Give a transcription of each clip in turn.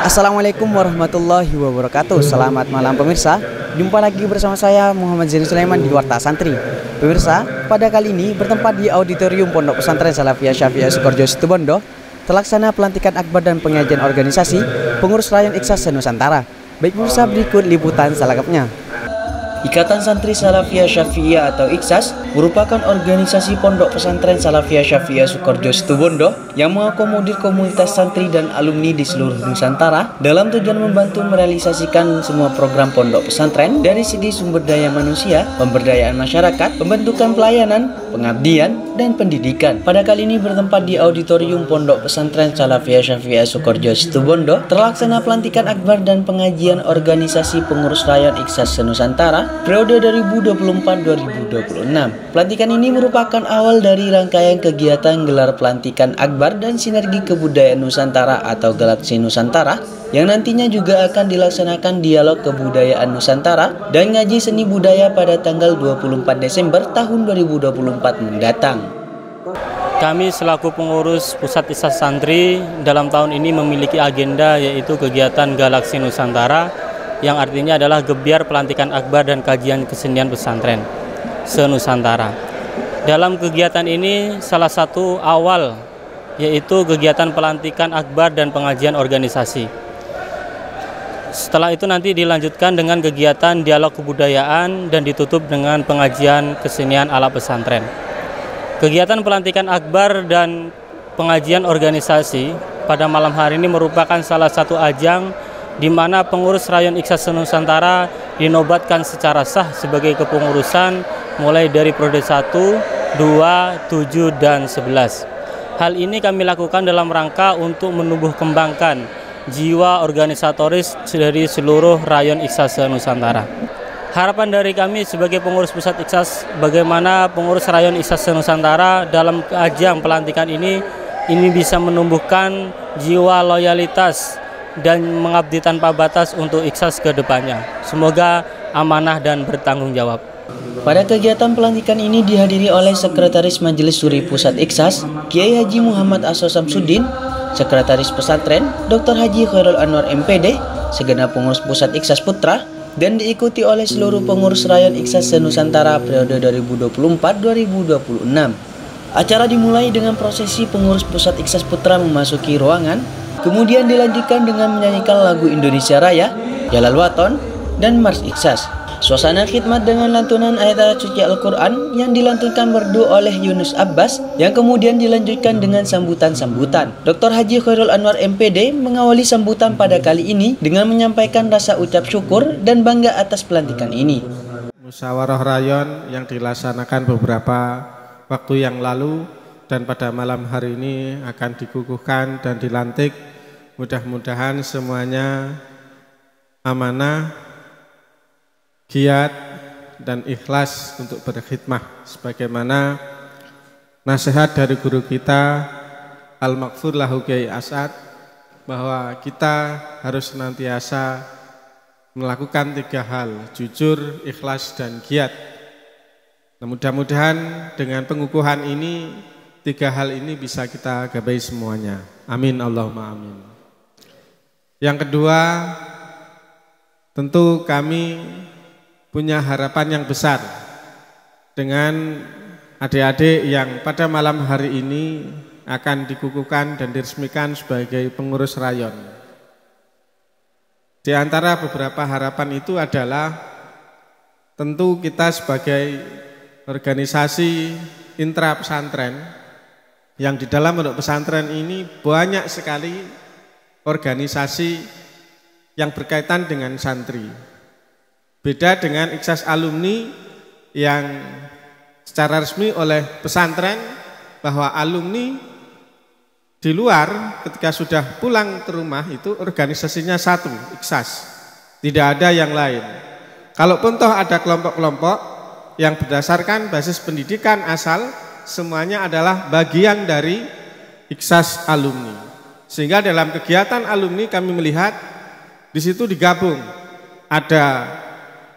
Assalamualaikum warahmatullahi wabarakatuh. Selamat malam pemirsa. Jumpa lagi bersama saya Muhammad Zaini Sulaiman di Warta Santri. Pemirsa, pada kali ini bertempat di auditorium Pondok Pesantren Salafiyah Syafi'iyah Sukoharjo Situbondo, terlaksana pelantikan akbar dan pengajian organisasi pengurus rayon Iksas Nusantara. Baik pemirsa, berikut liputan selengkapnya. Ikatan Santri Salafiyah Syafi'iyah atau Iksas merupakan organisasi pondok pesantren Salafiyah Syafi'iyah Sukoharjo Situbondo yang mengakomodir komunitas santri dan alumni di seluruh Nusantara dalam tujuan membantu merealisasikan semua program pondok pesantren dari segi sumber daya manusia, pemberdayaan masyarakat, pembentukan pelayanan, pengabdian, dan pendidikan. Pada kali ini bertempat di auditorium Pondok Pesantren Salafiyah Syafi'iyah Sukoharjo Situbondo, terlaksana pelantikan akbar dan pengajian organisasi pengurus rayon Iksas Nusantara periode 2024-2026. Pelantikan ini merupakan awal dari rangkaian kegiatan gelar pelantikan akbar dan sinergi kebudayaan Nusantara atau Galaksi Nusantara yang nantinya juga akan dilaksanakan dialog kebudayaan Nusantara dan ngaji seni budaya pada tanggal 24 Desember tahun 2024 mendatang. Kami selaku pengurus Pusat Iksas Santri dalam tahun ini memiliki agenda yaitu kegiatan Galaksi Nusantara yang artinya adalah gebiar pelantikan akbar dan kajian kesenian pesantren se-Nusantara. Dalam kegiatan ini salah satu awal yaitu kegiatan pelantikan akbar dan pengajian organisasi. Setelah itu nanti dilanjutkan dengan kegiatan dialog kebudayaan dan ditutup dengan pengajian kesenian ala pesantren. Kegiatan pelantikan akbar dan pengajian organisasi pada malam hari ini merupakan salah satu ajang di mana pengurus rayon Iksas Nusantara dinobatkan secara sah sebagai kepengurusan mulai dari periode 1, 2, 7, dan 11. Hal ini kami lakukan dalam rangka untuk menumbuh kembangkan jiwa organisatoris dari seluruh rayon Iksas Nusantara. Harapan dari kami sebagai pengurus pusat Iksas, bagaimana pengurus rayon Iksas Nusantara dalam ajang pelantikan ini bisa menumbuhkan jiwa loyalitas dan mengabdi tanpa batas untuk Iksas ke depannya. Semoga amanah dan bertanggung jawab. Pada kegiatan pelantikan ini dihadiri oleh Sekretaris Majelis Suri Pusat Iksas, Kiai Haji Muhammad Aso Samsudin, Sekretaris Pesantren, Dr. Haji Khairul Anwar MPD, segenap pengurus Pusat Iksas Putra, dan diikuti oleh seluruh pengurus rayon Iksas Nusantara periode 2024-2026. Acara dimulai dengan prosesi pengurus Pusat Iksas Putra memasuki ruangan, kemudian dilanjutkan dengan menyanyikan lagu Indonesia Raya, Jalal Waton, dan Mars Iksas. Suasana khidmat dengan lantunan ayat suci Al-Quran yang dilantunkan merdu oleh Yunus Abbas yang kemudian dilanjutkan dengan sambutan-sambutan. Dr. Haji Khairul Anwar MPD mengawali sambutan pada kali ini dengan menyampaikan rasa ucap syukur dan bangga atas pelantikan ini. Musyawarah rayon yang dilaksanakan beberapa waktu yang lalu dan pada malam hari ini akan dikukuhkan dan dilantik. Mudah-mudahan semuanya amanah, giat, dan ikhlas untuk berkhidmah sebagaimana nasihat dari guru kita Al-Maghfur lahu Kiai As'ad bahwa kita harus senantiasa melakukan 3 hal: jujur, ikhlas, dan giat. Nah, mudah-mudahan dengan pengukuhan ini 3 hal ini bisa kita gapai semuanya. Amin Allahumma amin. Yang kedua, tentu kami punya harapan yang besar dengan adik-adik yang pada malam hari ini akan dikukuhkan dan diresmikan sebagai pengurus rayon. Di antara beberapa harapan itu adalah tentu kita sebagai organisasi intra pesantren yang di dalam pondok pesantren ini banyak sekali organisasi yang berkaitan dengan santri. Beda dengan Iksas alumni yang secara resmi oleh pesantren bahwa alumni di luar ketika sudah pulang ke rumah itu organisasinya satu, Iksas. Tidak ada yang lain. Kalaupun toh ada kelompok-kelompok yang berdasarkan basis pendidikan asal, semuanya adalah bagian dari Iksas alumni. Sehingga dalam kegiatan alumni kami melihat di situ digabung ada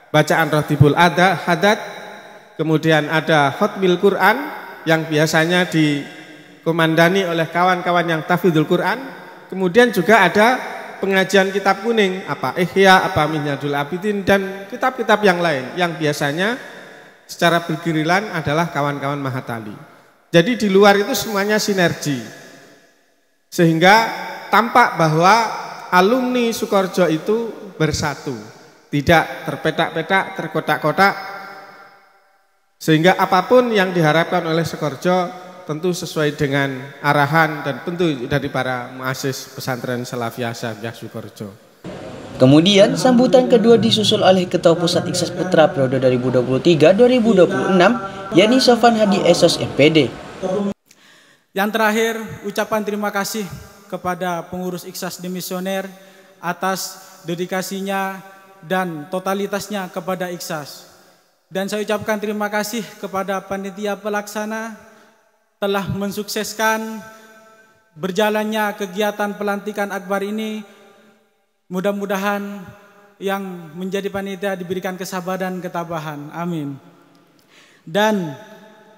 bacaan Ratibul Haddad, kemudian ada Khatmil Quran yang biasanya dikomandani oleh kawan-kawan yang tahfidzul Quran, kemudian juga ada pengajian kitab kuning, Ihya, Minhajul Abidin, dan kitab-kitab yang lain yang biasanya secara bergiliran adalah kawan-kawan Mahatali. Jadi di luar itu semuanya sinergi, sehingga tampak bahwa alumni Sukoharjo itu bersatu, tidak terpetak-petak, terkotak-kotak, sehingga apapun yang diharapkan oleh Sukoharjo tentu sesuai dengan arahan dan tentu dari para muassis pesantren Salafiyah Syariah Sukoharjo. Kemudian sambutan kedua disusul oleh Ketua Pusat Ikhlas Putra periode 2023-2026, yakni Sofan Hadi Esos MPD. Yang terakhir, ucapan terima kasih kepada pengurus Ikhlas Demisioner atas dedikasinya dan totalitasnya kepada Ikhlas. Dan saya ucapkan terima kasih kepada panitia pelaksana telah mensukseskan berjalannya kegiatan pelantikan akbar ini. Mudah-mudahan yang menjadi panitia diberikan kesabaran dan ketabahan. Amin. Dan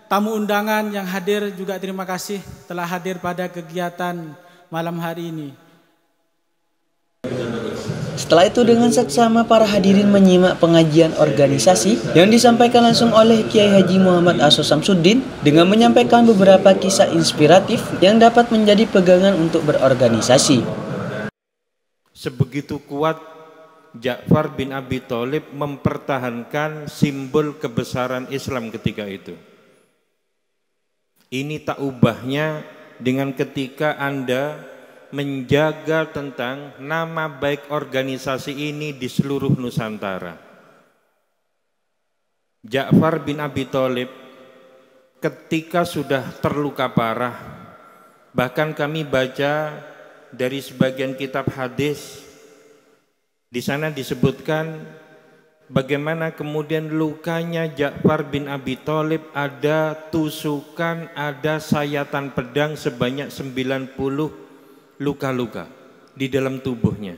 tamu undangan yang hadir juga terima kasih telah hadir pada kegiatan malam hari ini. Setelah itu dengan seksama para hadirin menyimak pengajian organisasi yang disampaikan langsung oleh Kiai Haji Muhammad Asos Samsuddin dengan menyampaikan beberapa kisah inspiratif yang dapat menjadi pegangan untuk berorganisasi. Sebegitu kuat Ja'far bin Abi Thalib mempertahankan simbol kebesaran Islam ketika itu. Ini tak ubahnya dengan ketika Anda menjaga tentang nama baik organisasi ini di seluruh Nusantara. Ja'far bin Abi Thalib ketika sudah terluka parah, bahkan kami baca dari sebagian kitab hadis, di sana disebutkan bagaimana kemudian lukanya Ja'far bin Abi Thalib ada tusukan, ada sayatan pedang sebanyak 90 luka-luka di dalam tubuhnya.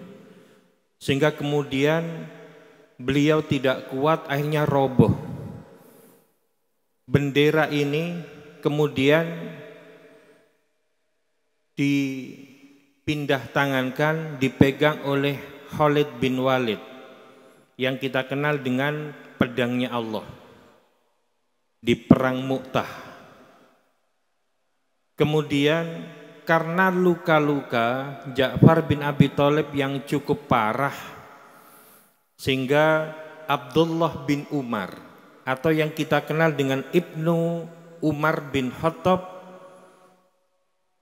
Sehingga kemudian beliau tidak kuat, akhirnya roboh. Bendera ini kemudian dipindah tangankan, dipegang oleh Khalid bin Walid yang kita kenal dengan pedangnya Allah di perang Mu'tah. Kemudian karena luka-luka Ja'far bin Abi Thalib yang cukup parah, sehingga Abdullah bin Umar atau yang kita kenal dengan Ibnu Umar bin Khattab,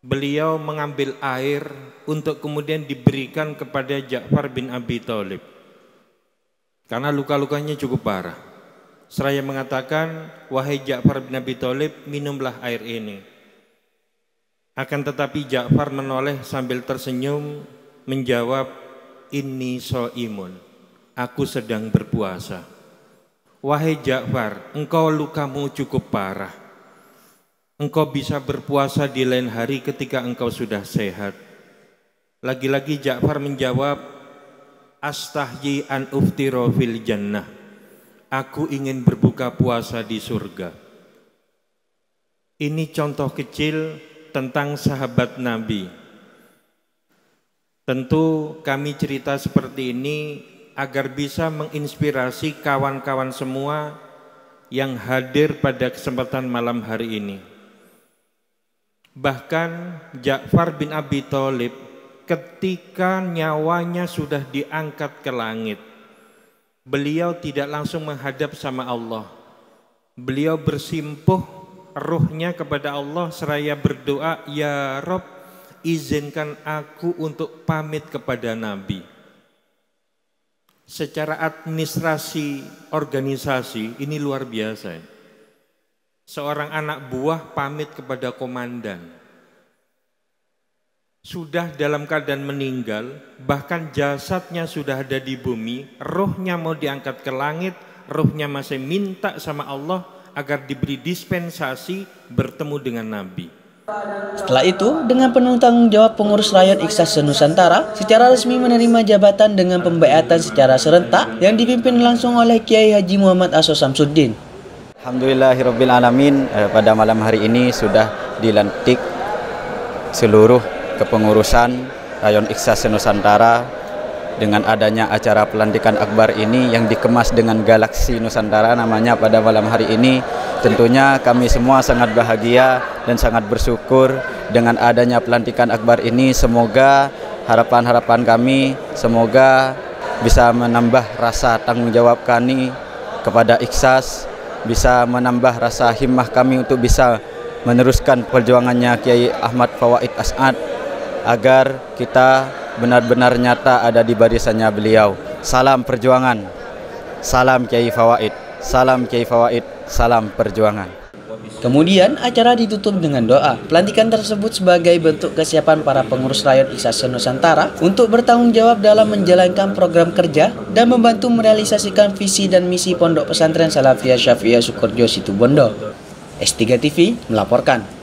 beliau mengambil air untuk kemudian diberikan kepada Ja'far bin Abi Thalib karena luka-lukanya cukup parah. Seraya mengatakan, wahai Ja'far bin Abi Thalib, minumlah air ini. Akan tetapi Ja'far menoleh sambil tersenyum menjawab, inni shaimun, aku sedang berpuasa. Wahai Ja'far, engkau lukamu cukup parah. Engkau bisa berpuasa di lain hari ketika engkau sudah sehat. Lagi-lagi Ja'far menjawab, astahyi an uftira fil jannah, aku ingin berbuka puasa di surga. Ini contoh kecil tentang sahabat Nabi. Tentu kami cerita seperti ini agar bisa menginspirasi kawan-kawan semua yang hadir pada kesempatan malam hari ini. Bahkan Ja'far bin Abi Thalib ketika nyawanya sudah diangkat ke langit, beliau tidak langsung menghadap sama Allah. Beliau bersimpuh ruhnya kepada Allah seraya berdoa, ya Rob, izinkan aku untuk pamit kepada Nabi. Secara administrasi organisasi ini luar biasa. Seorang anak buah pamit kepada komandan. Sudah dalam keadaan meninggal, bahkan jasadnya sudah ada di bumi, rohnya mau diangkat ke langit, rohnya masih minta sama Allah agar diberi dispensasi bertemu dengan Nabi. Setelah itu, dengan penuh tanggung jawab pengurus rakyat Ikhlas Nusantara secara resmi menerima jabatan dengan pembaiatan secara serentak yang dipimpin langsung oleh Kiai Haji Muhammad Asos Samsuddin. Alhamdulillahirabbil alamin, pada malam hari ini sudah dilantik seluruh kepengurusan Rayon Ikhlas Nusantara dengan adanya acara pelantikan akbar ini yang dikemas dengan Galaksi Nusantara namanya pada malam hari ini. Tentunya kami semua sangat bahagia dan sangat bersyukur dengan adanya pelantikan akbar ini. Semoga harapan-harapan kami semoga bisa menambah rasa tanggung jawab kami kepada Ikhlas, bisa menambah rasa himmah kami untuk bisa meneruskan perjuangannya Kiai Ahmad Fawaid As'ad agar kita benar-benar nyata ada di barisannya beliau. Salam perjuangan, salam Kiai Fawaid, salam Kiai Fawaid, salam perjuangan. Kemudian acara ditutup dengan doa. Pelantikan tersebut sebagai bentuk kesiapan para pengurus Rayon Ikhlas Nusantara untuk bertanggung jawab dalam menjalankan program kerja dan membantu merealisasikan visi dan misi Pondok Pesantren Salafiyah Syafi'iyah Sukoharjo Situbondo. S3 TV melaporkan.